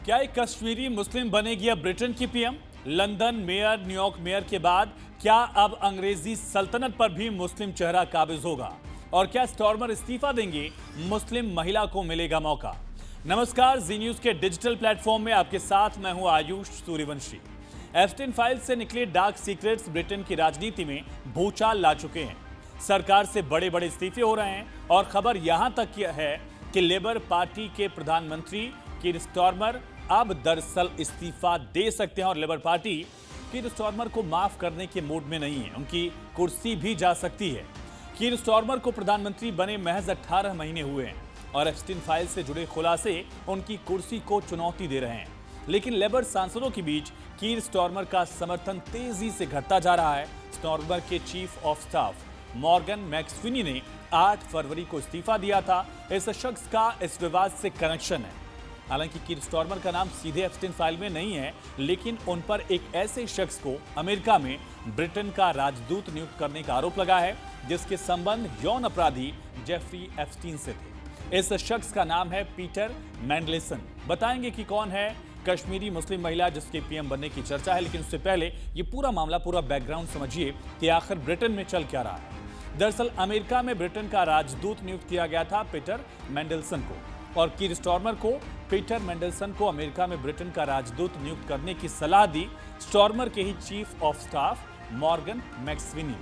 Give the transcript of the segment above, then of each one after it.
क्या एक कश्मीरी मुस्लिम बनेगी अब ब्रिटेन की PM? London mayor, New York mayor के बाद क्या अब अंग्रेजी सल्तनत पर भी मुस्लिम चेहरा काबिज होगा? और क्या स्टॉर्मर इस्तीफा देंगे? मुस्लिम महिला को मिलेगा मौका। नमस्कार, जी न्यूज के डिजिटल प्लेटफॉर्म में आपके साथ मैं हूं आयुष सूर्यवंशी। एप्स्टीन फाइल से निकले डार्क सीक्रेट्स ब्रिटेन की राजनीति में भूचाल ला चुके हैं। सरकार से बड़े बड़े इस्तीफे हो रहे हैं और खबर यहां तक है कि लेबर पार्टी के प्रधानमंत्री कीर स्टारमर अब दरअसल इस्तीफा दे सकते हैं और लेबर पार्टी कीर स्टारमर को माफ करने के मूड में नहीं है। उनकी कुर्सी भी जा सकती है। कीर स्टारमर को प्रधानमंत्री बने महज 18 महीने हुए हैं और एप्स्टीन फाइल से जुड़े खुलासे उनकी कुर्सी को चुनौती दे रहे हैं। लेकिन लेबर सांसदों के बीच कीर स्टारमर का समर्थन तेजी से घटता जा रहा है। स्टारमर के चीफ ऑफ स्टाफ मॉर्गन मैक्सविनी ने 8 फरवरी को इस्तीफा दिया था। इस शख्स का इस विवाद से कनेक्शन है। हालांकि कीर स्टारमर का नाम सीधे एप्स्टीन फाइल में नहीं है, लेकिन उन पर एक ऐसे शख्स को अमेरिका में ब्रिटेन का राजदूत नियुक्त करने का आरोप लगा है जिसके संबंध यौन अपराधी जेफरी एप्स्टीन से थे। इस शख्स का नाम है पीटर मैंडलेसन। बताएंगे कि कौन है कश्मीरी मुस्लिम महिला जिसके पीएम बनने की चर्चा है, लेकिन उससे पहले ये पूरा मामला, पूरा बैकग्राउंड समझिए कि आखिर ब्रिटेन में चल क्या रहा है। दरअसल अमेरिका में ब्रिटेन का राजदूत नियुक्त किया गया था पीटर मैंडलसन को, और कीर स्टारमर को पीटर मैंडलसन को अमेरिका में ब्रिटेन का राजदूत नियुक्त करने की सलाह दी स्टारमर के ही चीफ ऑफ स्टाफ मॉर्गन मैक्सविनी।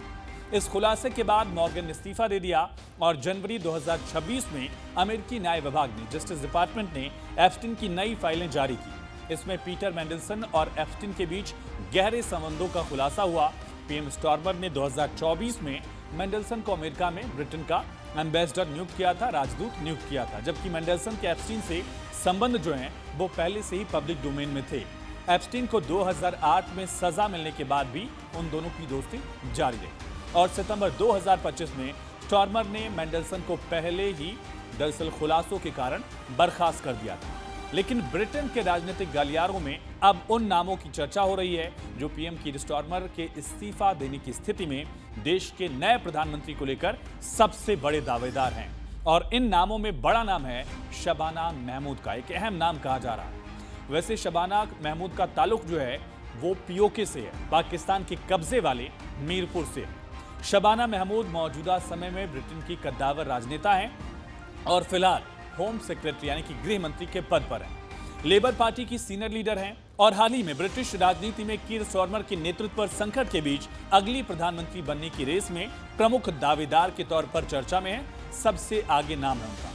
इस खुलासे के बाद मॉर्गन ने इस्तीफा दे दिया और जनवरी 2026 में अमेरिकी न्याय विभाग ने, जस्टिस डिपार्टमेंट ने एप्स्टीन की नई फाइलें जारी की। इसमें पीटर मैंडलसन और एप्स्टीन के बीच गहरे संबंधों का खुलासा हुआ। पीएम स्टारमर ने 2024 में मैंडलसन को अमेरिका में ब्रिटेन का एम्बेसडर नियुक्त किया था, राजदूत नियुक्त किया था, जबकि मैंडलसन के एप्स्टीन से संबंध जो हैं वो पहले से ही पब्लिक डोमेन में थे। एप्स्टीन को 2008 में सजा मिलने के बाद भी उन दोनों की दोस्ती जारी रही और सितंबर 2025 में स्टारमर ने मैंडलसन को पहले ही दरअसल खुलासों के कारण बर्खास्त कर दिया था। लेकिन ब्रिटेन के राजनीतिक गलियारों में अब उन नामों की चर्चा हो रही है जो पीएम कीर स्टारमर के इस्तीफा देने की स्थिति में देश के नए प्रधानमंत्री को लेकर सबसे बड़े दावेदार हैं। और इन नामों में बड़ा नाम है शबाना महमूद का। एक अहम नाम कहा जा रहा है। वैसे शबाना महमूद का ताल्लुक जो है वो पीओके से है, पाकिस्तान के कब्जे वाले मीरपुर से। शबाना महमूद मौजूदा समय में ब्रिटेन की कद्दावर राजनेता हैं और फिलहाल होम सेक्रेटरी यानी कि गृह मंत्री के पद पर हैं। लेबर पार्टी की सीनियर लीडर हैं और हाल ही में ब्रिटिश राजनीति में कीर स्टारमर के नेतृत्व पर संकट के बीच अगली प्रधानमंत्री बनने की रेस में प्रमुख दावेदार के तौर पर चर्चा में है। सबसे आगे नाम है उनका।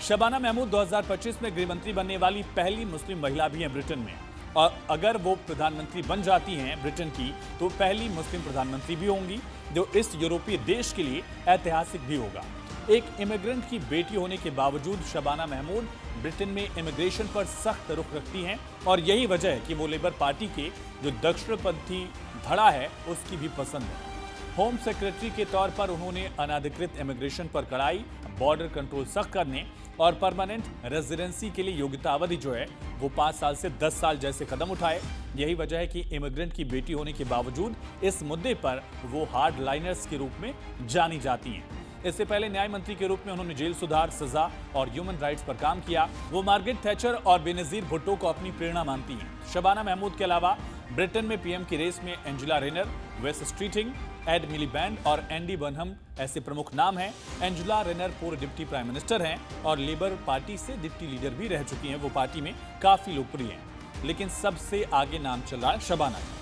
शबाना महमूद 2025 में गृह मंत्री बनने वाली पहली मुस्लिम महिला भी हैं ब्रिटेन में, और अगर वो प्रधानमंत्री बन जाती हैं ब्रिटेन की तो पहली मुस्लिम प्रधानमंत्री भी होंगी, जो इस यूरोपीय देश के लिए ऐतिहासिक भी होगा। एक इमिग्रेंट की बेटी होने के बावजूद शबाना महमूद ब्रिटेन में इमिग्रेशन पर सख्त रुख रखती हैं और यही वजह है कि वो लेबर पार्टी के जो दक्षिणपंथी धड़ा है उसकी भी पसंद है। होम सेक्रेटरी के तौर पर उन्होंने अनाधिकृत इमिग्रेशन पर कड़ाई, बॉर्डर कंट्रोल सख्त करने और परमानेंट रेजिडेंसी के लिए योग्यता अवधि जो है वो 5 साल से 10 साल जैसे कदम उठाए। यही वजह है कि इमिग्रेंट की बेटी होने के बावजूद इस मुद्दे पर वो हार्ड लाइनर्स के रूप में जानी जाती हैं। इससे पहले न्याय मंत्री के रूप में उन्होंने जेल सुधार, सजा और ह्यूमन राइट्स पर काम किया। वो मार्गरेट थैचर और बेनजीर भुट्टो को अपनी प्रेरणा मानती हैं। शबाना महमूद के अलावा ब्रिटेन में पीएम की रेस में एंजेला रेनर, वेस स्ट्रीटिंग, एड मिलीबैंड और एंडी बर्नहम ऐसे प्रमुख नाम हैं। एंजेला रेनर पूर्व डिप्टी प्राइम मिनिस्टर हैं और लेबर पार्टी से डिप्टी लीडर भी रह चुकी हैं। वो पार्टी में काफी लोकप्रिय हैं, लेकिन सबसे आगे नाम चल रहा है शबाना का।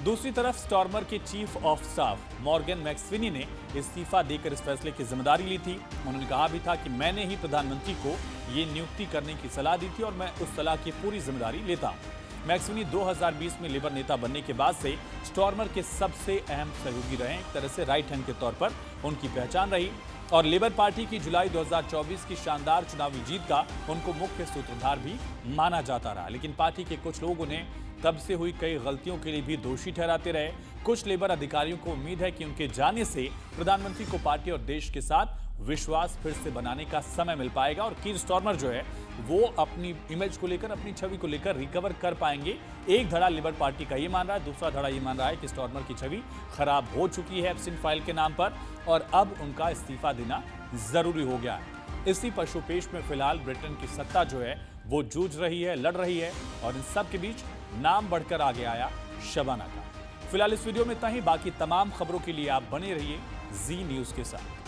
दूसरी तरफ स्टारमर के चीफ ऑफ स्टाफ मॉर्गन मैक्सविनी ने इस्तीफा देकर इस फैसले की जिम्मेदारी ली थी। उन्होंने कहा भी था कि मैंने ही प्रधानमंत्री को ये नियुक्ति करने की सलाह दी थी और मैं उस सलाह की पूरी जिम्मेदारी लेता हूं। मैक्सविनी 2020 में लेबर नेता बनने के बाद से स्टारमर के सबसे अहम सहयोगी रहे। एक तरह से राइट हैंड के तौर पर उनकी पहचान रही और लेबर पार्टी की जुलाई 2024 की शानदार चुनावी जीत का उनको मुख्य सूत्रधार भी माना जाता रहा। लेकिन पार्टी के कुछ लोग उन्हें तब से हुई कई गलतियों के लिए भी दोषी ठहराते रहे। कुछ लेबर अधिकारियों को उम्मीद है कि उनके जाने से प्रधानमंत्री को पार्टी और देश के साथ विश्वास फिर से बनाने का समय मिल पाएगा और कीर स्टारमर जो है वो अपनी इमेज को लेकर, अपनी छवि को लेकर रिकवर कर पाएंगे। एक धड़ा लेबर पार्टी का ये मान रहा है, दूसरा धड़ा ये मान रहा है कि स्टारमर की छवि खराब हो चुकी है एप्स्टीन फाइल के नाम पर और अब उनका इस्तीफा देना जरूरी हो गया है। इसी पशुपेश में फिलहाल ब्रिटेन की सत्ता जो है वो जूझ रही है, लड़ रही है, और इन सब के बीच नाम बढ़कर आगे आया शबाना का। फिलहाल इस वीडियो में इतना ही। बाकी तमाम खबरों के लिए आप बने रहिए जी न्यूज के साथ।